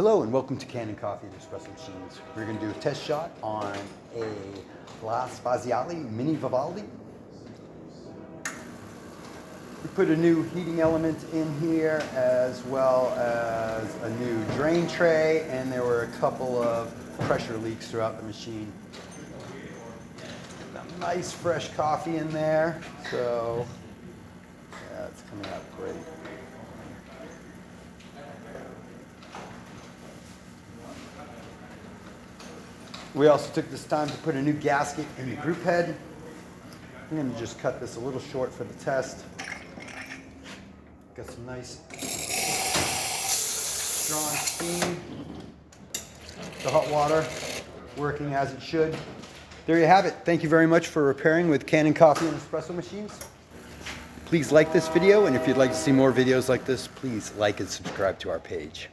Hello and welcome to Kanen Coffee and Espresso Machines. We're going to do a test shot on a Spaziale mini Vivaldi. We put a new heating element in here as well as a new drain tray, and there were a couple of pressure leaks throughout the machine. Got nice fresh coffee in there, so yeah, it's coming out great. We also took this time to put a new gasket in the group head. I'm going to just cut this a little short for the test. Got some nice strong steam. The hot water working as it should. There you have it. Thank you very much for repairing with Kanen Coffee and Espresso Machines. Please like this video, and if you'd like to see more videos like this, please like and subscribe to our page.